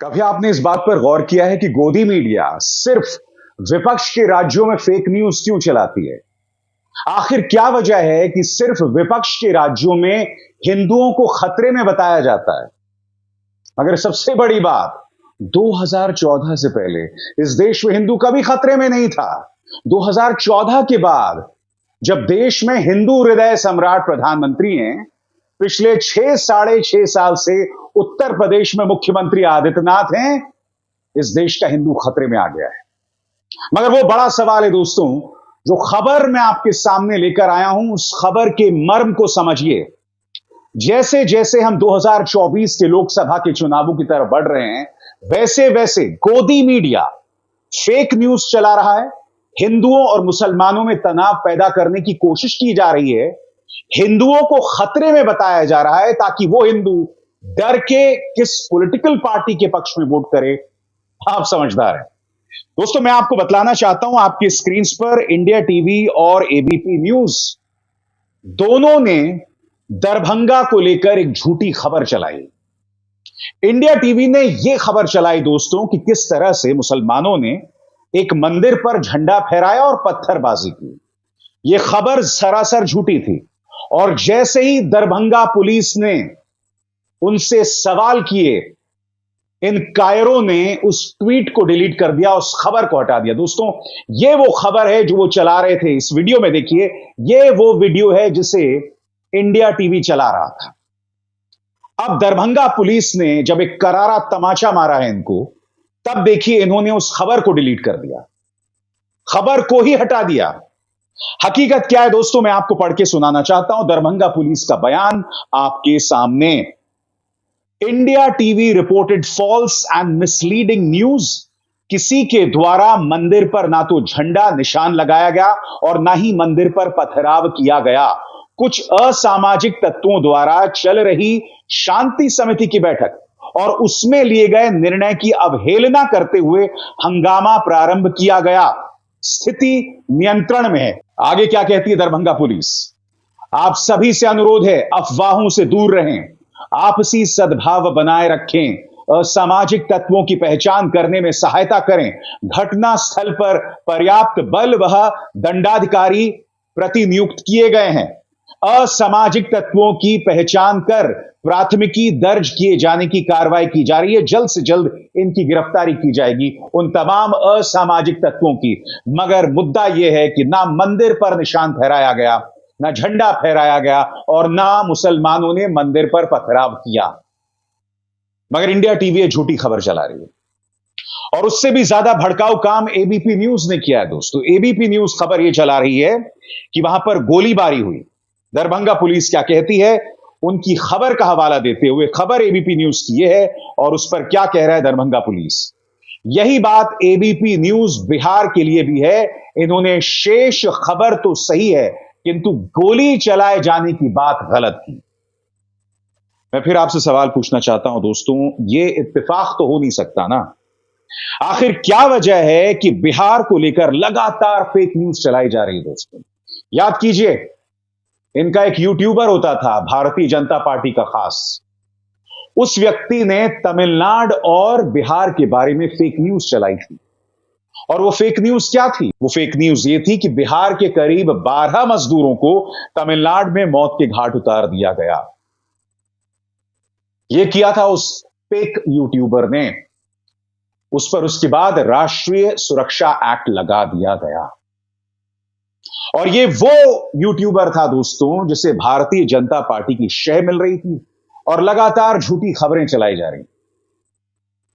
कभी आपने इस बात पर गौर किया है कि गोदी मीडिया सिर्फ विपक्ष के राज्यों में फेक न्यूज क्यों चलाती है? आखिर क्या वजह है कि सिर्फ विपक्ष के राज्यों में हिंदुओं को खतरे में बताया जाता है? मगर सबसे बड़ी बात, 2014 से पहले इस देश में हिंदू कभी खतरे में नहीं था। 2014 के बाद जब देश में हिंदू हृदय सम्राट प्रधानमंत्री हैं, पिछले 6 साढ़े 6 साल से उत्तर प्रदेश में मुख्यमंत्री आदित्यनाथ हैं, इस देश का हिंदू खतरे में आ गया है। मगर वो बड़ा सवाल है दोस्तों, जो खबर मैं आपके सामने लेकर आया हूं, उस खबर के मर्म को समझिए। जैसे जैसे हम 2024 के लोकसभा के चुनावों की तरफ बढ़ रहे हैं, वैसे वैसे गोदी मीडिया फेक न्यूज चला रहा है। हिंदुओं और मुसलमानों में तनाव पैदा करने की कोशिश की जा रही है। हिंदुओं को खतरे में बताया जा रहा है ताकि वो हिंदू डर के किस पॉलिटिकल पार्टी के पक्ष में वोट करे। आप समझदार हैं दोस्तों। मैं आपको बतलाना चाहता हूं, आपकी स्क्रीन पर इंडिया टीवी और एबीपी न्यूज दोनों ने दरभंगा को लेकर एक झूठी खबर चलाई। इंडिया टीवी ने यह खबर चलाई दोस्तों कि किस तरह से मुसलमानों ने एक मंदिर पर झंडा फहराया और पत्थरबाजी की। यह खबर सरासर झूठी थी। और जैसे ही दरभंगा पुलिस ने उनसे सवाल किए, इन कायरों ने उस ट्वीट को डिलीट कर दिया, उस खबर को हटा दिया। दोस्तों, यह वो खबर है जो वो चला रहे थे। इस वीडियो में देखिए, यह वो वीडियो है जिसे इंडिया टीवी चला रहा था। अब दरभंगा पुलिस ने जब एक करारा तमाचा मारा है इनको, तब देखिए इन्होंने उस खबर को डिलीट कर दिया, खबर को ही हटा दिया। हकीकत क्या है दोस्तों, मैं आपको पढ़ के सुनाना चाहता हूं दरभंगा पुलिस का बयान आपके सामने। India TV reported false and misleading news. किसी के द्वारा मंदिर पर ना तो झंडा निशान लगाया गया और ना ही मंदिर पर पथराव किया गया। कुछ असामाजिक तत्वों द्वारा चल रही शांति समिति की बैठक और उसमें लिए गए निर्णय की अवहेलना करते हुए हंगामा प्रारंभ किया गया। स्थिति नियंत्रण में है। आगे क्या कहती है दरभंगा पुलिस? आप सभी से अनुरोध है, अफवाहों से दूर रहें, आपसी सद्भाव बनाए रखें, असामाजिक तत्वों की पहचान करने में सहायता करें। घटना स्थल पर पर्याप्त बल व दंडाधिकारी प्रतिनियुक्त किए गए हैं। असामाजिक तत्वों की पहचान कर प्राथमिकी दर्ज किए जाने की कार्रवाई की जा रही है। जल्द से जल्द इनकी गिरफ्तारी की जाएगी, उन तमाम असामाजिक तत्वों की। मगर मुद्दा यह है कि ना मंदिर पर निशान फहराया गया, ना झंडा फहराया गया और ना मुसलमानों ने मंदिर पर पथराव किया। मगर इंडिया टीवी झूठी खबर चला रही है। और उससे भी ज्यादा भड़काऊ काम एबीपी न्यूज ने किया है दोस्तों। एबीपी न्यूज खबर यह चला रही है कि वहां पर गोलीबारी हुई। दरभंगा पुलिस क्या कहती है, उनकी खबर का हवाला देते हुए, खबर एबीपी न्यूज की यह है और उस पर क्या कह रहा है दरभंगा पुलिस। यही बात एबीपी न्यूज बिहार के लिए भी है। इन्होंने शेष खबर तो सही है किंतु गोली चलाए जाने की बात गलत की। मैं फिर आपसे सवाल पूछना चाहता हूं दोस्तों, यह इत्तेफाक तो हो नहीं सकता ना। आखिर क्या वजह है कि बिहार को लेकर लगातार फेक न्यूज चलाई जा रही है दोस्तों? याद कीजिए, इनका एक यूट्यूबर होता था भारतीय जनता पार्टी का खास। उस व्यक्ति ने तमिलनाडु और बिहार के बारे में फेक न्यूज चलाई थी। और वो फेक न्यूज क्या थी? वो फेक न्यूज ये थी कि बिहार के करीब 12 मजदूरों को तमिलनाडु में मौत के घाट उतार दिया गया। यह किया था उस फेक यूट्यूबर ने। उस पर उसके बाद राष्ट्रीय सुरक्षा एक्ट लगा दिया गया। और ये वो यूट्यूबर था दोस्तों जिसे भारतीय जनता पार्टी की शह मिल रही थी और लगातार झूठी खबरें चलाई जा रही।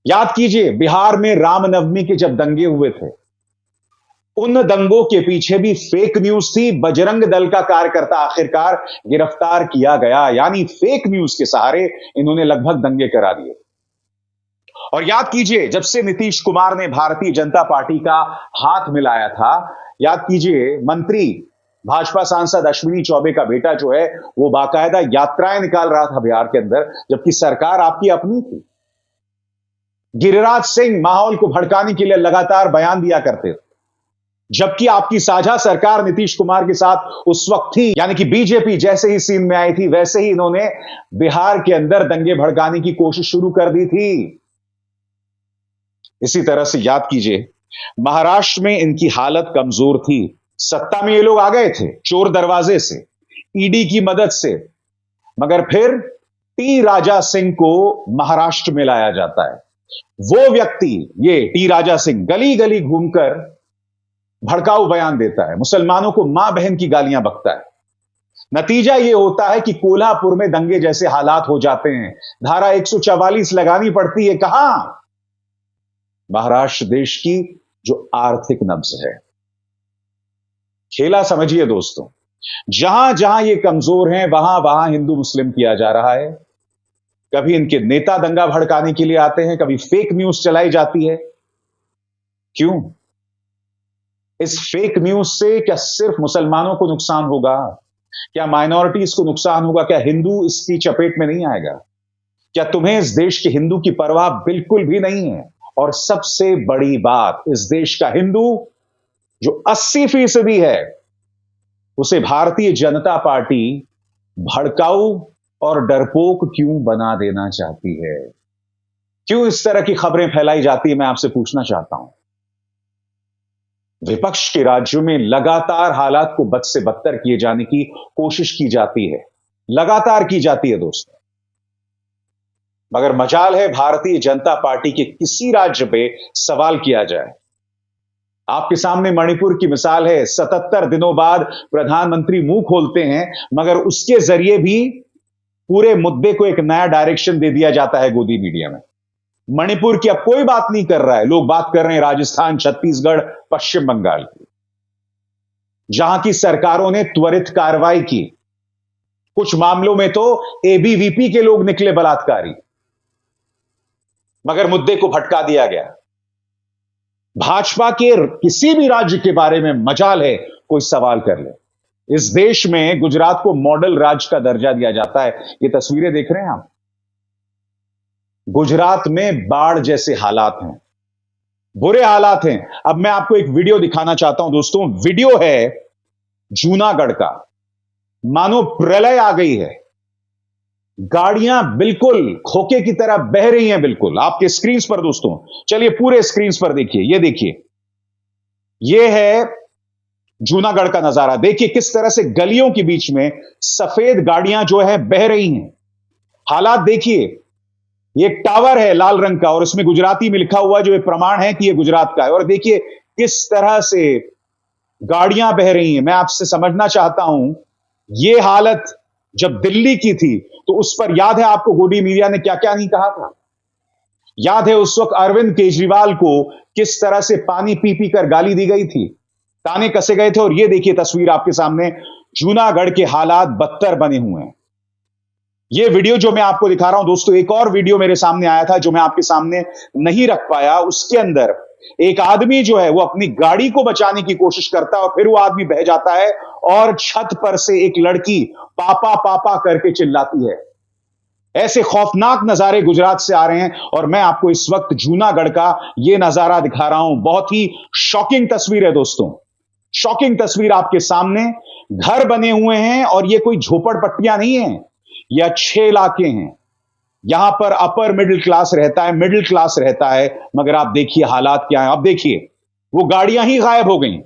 याद कीजिए, बिहार में रामनवमी के जब दंगे हुए थे, उन दंगों के पीछे भी फेक न्यूज थी। बजरंग दल का कार्यकर्ता आखिरकार गिरफ्तार किया गया। यानी फेक न्यूज के सहारे इन्होंने लगभग दंगे करा दिए। और याद कीजिए, जब से नीतीश कुमार ने भारतीय जनता पार्टी का हाथ मिलाया था, याद कीजिए, मंत्री भाजपा सांसद अश्विनी चौबे का बेटा जो है वो बाकायदा यात्राएं निकाल रहा था बिहार के अंदर, जबकि सरकार आपकी अपनी थी। गिरिराज सिंह माहौल को भड़काने के लिए लगातार बयान दिया करते थे, जबकि आपकी साझा सरकार नीतीश कुमार के साथ उस वक्त थी। यानी कि बीजेपी जैसे ही सीन में आई थी, वैसे ही इन्होंने बिहार के अंदर दंगे भड़काने की कोशिश शुरू कर दी थी। इसी तरह से याद कीजिए, महाराष्ट्र में इनकी हालत कमजोर थी। सत्ता में ये लोग आ गए थे चोर दरवाजे से, ईडी की मदद से, मगर फिर टी राजा सिंह को महाराष्ट्र में लाया जाता है। वो व्यक्ति, ये टी राजा सिंह, गली गली घूमकर भड़काऊ बयान देता है, मुसलमानों को मां बहन की गालियां बकता है। नतीजा यह होता है कि कोल्हापुर में दंगे जैसे हालात हो जाते हैं, धारा 144 लगानी पड़ती है। कहां? महाराष्ट्र देश की जो आर्थिक नब्ज है। खेला समझिए दोस्तों, जहां जहां ये कमजोर हैं वहां वहां हिंदू मुस्लिम किया जा रहा है। कभी इनके नेता दंगा भड़काने के लिए आते हैं, कभी फेक न्यूज चलाई जाती है। क्यों? इस फेक न्यूज से क्या सिर्फ मुसलमानों को नुकसान होगा? क्या माइनॉरिटीज को नुकसान होगा? क्या हिंदू इसकी चपेट में नहीं आएगा? क्या तुम्हें इस देश के हिंदू की परवाह बिल्कुल भी नहीं है? और सबसे बड़ी बात, इस देश का हिंदू जो 80% है, उसे भारतीय जनता पार्टी भड़काऊ और डरपोक क्यों बना देना चाहती है? क्यों इस तरह की खबरें फैलाई जाती है? मैं आपसे पूछना चाहता हूं। विपक्ष के राज्यों में लगातार हालात को बद से बदतर किए जाने की कोशिश की जाती है, लगातार की जाती है दोस्तों। मगर मजाल है भारतीय जनता पार्टी के किसी राज्य पे सवाल किया जाए। आपके सामने मणिपुर की मिसाल है। 77 दिनों बाद प्रधानमंत्री मुंह खोलते हैं, मगर उसके जरिए भी पूरे मुद्दे को एक नया डायरेक्शन दे दिया जाता है गोदी मीडिया में। मणिपुर की अब कोई बात नहीं कर रहा है, लोग बात कर रहे हैं राजस्थान, छत्तीसगढ़, पश्चिम बंगाल की, जहां की सरकारों ने त्वरित कार्रवाई की। कुछ मामलों में तो एबीवीपी के लोग निकले बलात्कारी, मगर मुद्दे को भटका दिया गया। भाजपा के किसी भी राज्य के बारे में मजाल है कोई सवाल कर ले। इस देश में गुजरात को मॉडल राज्य का दर्जा दिया जाता है। ये तस्वीरें देख रहे हैं आप, गुजरात में बाढ़ जैसे हालात हैं, बुरे हालात हैं। अब मैं आपको एक वीडियो दिखाना चाहता हूं दोस्तों। वीडियो है जूनागढ़ का, मानो प्रलय आ गई है। गाड़ियां बिल्कुल खोखे की तरह बह रही हैं, बिल्कुल आपके स्क्रीन पर दोस्तों। चलिए पूरे स्क्रीन पर देखिए, ये देखिए, ये है जूनागढ़ का नजारा। देखिए किस तरह से गलियों के बीच में सफेद गाड़ियां जो है बह रही हैं। हालात देखिए, ये एक टावर है लाल रंग का और इसमें गुजराती में लिखा हुआ, जो ये प्रमाण है कि ये गुजरात का है। और देखिए किस तरह से गाड़ियां बह रही हैं। मैं आपसे समझना चाहता हूं, ये हालत जब दिल्ली की थी तो उस पर याद है आपको गोदी मीडिया ने क्या क्या नहीं कहा था? याद है उस वक्त अरविंद केजरीवाल को किस तरह से पानी पी पी कर गाली दी गई थी, ताने कसे गए थे। और ये देखिए तस्वीर आपके सामने, जूनागढ़ के हालात बदतर बने हुए हैं। ये वीडियो जो मैं आपको दिखा रहा हूं दोस्तों, एक और वीडियो मेरे सामने आया था जो मैं आपके सामने नहीं रख पाया। उसके अंदर एक आदमी जो है वो अपनी गाड़ी को बचाने की कोशिश करता है और फिर वो आदमी बह जाता है और छत पर से एक लड़की पापा पापा करके चिल्लाती है। ऐसे खौफनाक नजारे गुजरात से आ रहे हैं और मैं आपको इस वक्त जूनागढ़ का ये नजारा दिखा रहा हूं। बहुत ही शॉकिंग तस्वीर है दोस्तों, शॉकिंग तस्वीर आपके सामने। घर बने हुए हैं और ये कोई झोपड़पट्टियां नहीं है, ये अच्छे इलाके हैं। यहां पर अपर मिडिल क्लास रहता है, मिडिल क्लास रहता है। मगर आप देखिए हालात क्या है। अब देखिए वो गाड़ियां ही गायब हो गई।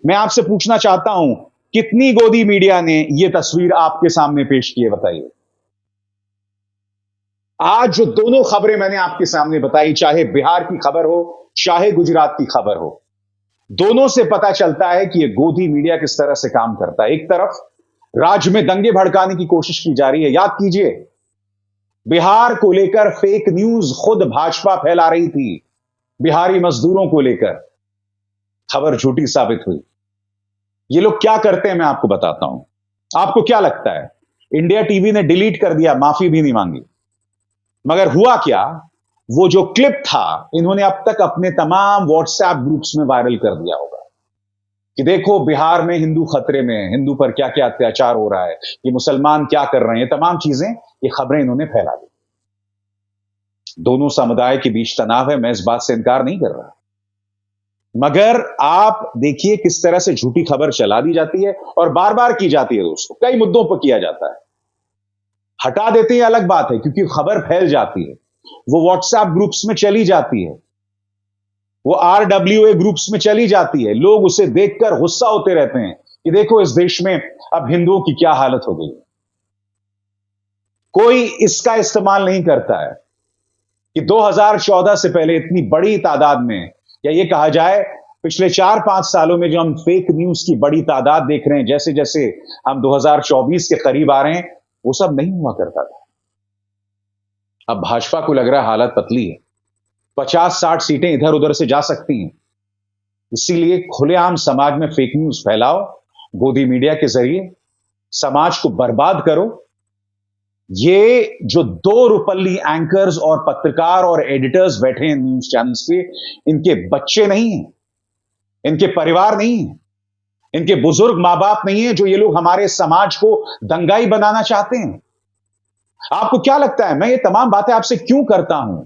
मैं आपसे पूछना चाहता हूं, कितनी गोदी मीडिया ने यह तस्वीर आपके सामने पेश की है, बताइए। आज जो दोनों खबरें मैंने आपके सामने बताई, चाहे बिहार की खबर हो चाहे गुजरात की खबर हो, दोनों से पता चलता है कि यह गोदी मीडिया किस तरह से काम करता है। एक तरफ राज्य में दंगे भड़काने की कोशिश की जा रही है। याद कीजिए, बिहार को लेकर फेक न्यूज खुद भाजपा फैला रही थी। बिहारी मजदूरों को लेकर खबर झूठी साबित हुई। ये लोग क्या करते हैं मैं आपको बताता हूं। आपको क्या लगता है? इंडिया टीवी ने डिलीट कर दिया, माफी भी नहीं मांगी, मगर हुआ क्या, वो जो क्लिप था इन्होंने अब तक अपने तमाम व्हाट्सएप ग्रुप्स में वायरल कर दिया होगा कि देखो बिहार में हिंदू खतरे में है, हिंदू पर क्या क्या अत्याचार हो रहा है, ये मुसलमान क्या कर रहे हैं, तमाम चीजें, ये खबरें इन्होंने फैला दी। दोनों समुदाय के बीच तनाव है, मैं इस बात से इनकार नहीं कर रहा, मगर आप देखिए किस तरह से झूठी खबर चला दी जाती है और बार बार की जाती है दोस्तों। कई मुद्दों पर किया जाता है, हटा देते हैं अलग बात है, क्योंकि खबर फैल जाती है, वो व्हाट्सएप ग्रुप्स में चली जाती है। वो RWA ग्रुप्स में चली जाती है। लोग उसे देखकर गुस्सा होते रहते हैं कि देखो इस देश में अब हिंदुओं की क्या हालत हो गई। कोई इसका इस्तेमाल नहीं करता है कि 2014 से पहले इतनी बड़ी तादाद में, या ये कहा जाए पिछले 4-5 सालों में जो हम फेक न्यूज की बड़ी तादाद देख रहे हैं, जैसे जैसे हम 2024 के करीब आ रहे हैं, वो सब नहीं हुआ करता था। अब भाजपा को लग रहा है हालत पतली है, 50-60 सीटें इधर उधर से जा सकती हैं। इसीलिए खुलेआम समाज में फेक न्यूज फैलाओ, गोदी मीडिया के जरिए समाज को बर्बाद करो। ये जो दो रुपल्ली एंकर्स और पत्रकार और एडिटर्स बैठे हैं न्यूज चैनल्स पे, इनके बच्चे नहीं हैं, इनके परिवार नहीं हैं, इनके बुजुर्ग मां बाप नहीं है, जो ये लोग हमारे समाज को दंगाई बनाना चाहते हैं। आपको क्या लगता है मैं ये तमाम बातें आपसे क्यों करता हूं?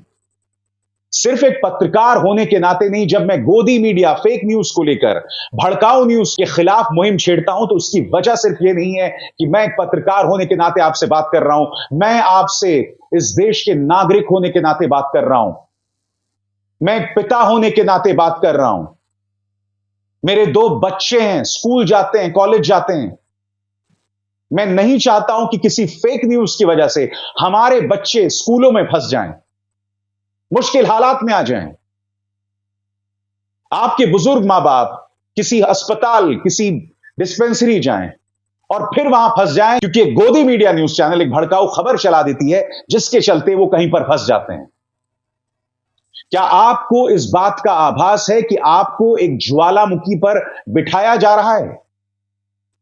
सिर्फ एक पत्रकार होने के नाते नहीं, जब मैं गोदी मीडिया फेक न्यूज को लेकर, भड़काऊ न्यूज के खिलाफ मुहिम छेड़ता हूं, तो उसकी वजह सिर्फ ये नहीं है कि मैं एक पत्रकार होने के नाते आपसे बात कर रहा हूं। मैं आपसे इस देश के नागरिक होने के नाते बात कर रहा हूं। मैं एक पिता होने के नाते बात कर रहा हूं। मेरे 2 बच्चे हैं, स्कूल जाते हैं, कॉलेज जाते हैं। मैं नहीं चाहता हूं कि किसी फेक न्यूज की वजह से हमारे बच्चे स्कूलों में फंस जाएं, मुश्किल हालात में आ जाएं। आपके बुजुर्ग मां बाप किसी अस्पताल, किसी डिस्पेंसरी जाएं और फिर वहां फंस जाएं, क्योंकि गोदी मीडिया न्यूज चैनल एक भड़काऊ खबर चला देती है, जिसके चलते वो कहीं पर फंस जाते हैं। क्या आपको इस बात का आभास है कि आपको एक ज्वालामुखी पर बिठाया जा रहा है?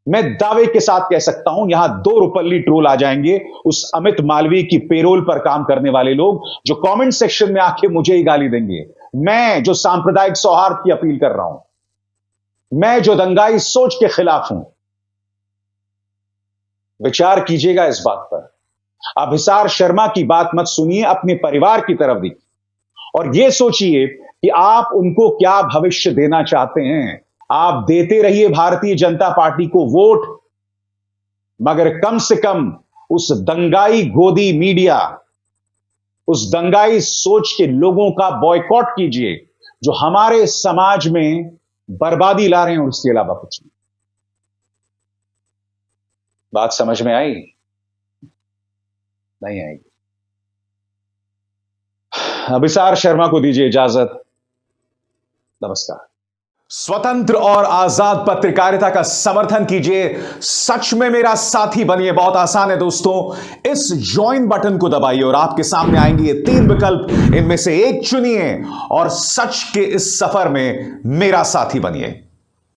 मैं दावे के साथ कह सकता हूं, यहां 2 रुपल्ली ट्रोल आ जाएंगे, उस अमित मालवीय की पेरोल पर काम करने वाले लोग, जो कमेंट सेक्शन में आके मुझे ही गाली देंगे। मैं जो सांप्रदायिक सौहार्द की अपील कर रहा हूं, मैं जो दंगाई सोच के खिलाफ हूं, विचार कीजिएगा इस बात पर। अभिसार शर्मा की बात मत सुनिए, अपने परिवार की तरफ देखिए और यह सोचिए कि आप उनको क्या भविष्य देना चाहते हैं। आप देते रहिए भारतीय जनता पार्टी को वोट, मगर कम से कम उस दंगाई गोदी मीडिया, उस दंगाई सोच के लोगों का बॉयकॉट कीजिए, जो हमारे समाज में बर्बादी ला रहे हैं, और उसके अलावा कुछ नहीं। बात समझ में आई? नहीं आएगी। अभिसार शर्मा को दीजिए इजाजत। नमस्कार। स्वतंत्र और आजाद पत्रकारिता का समर्थन कीजिए, सच में मेरा साथी बनिए। बहुत आसान है दोस्तों, इस ज्वाइन बटन को दबाइए और आपके सामने आएंगे ये 3 विकल्प, इनमें से एक चुनिए और सच के इस सफर में मेरा साथी बनिए।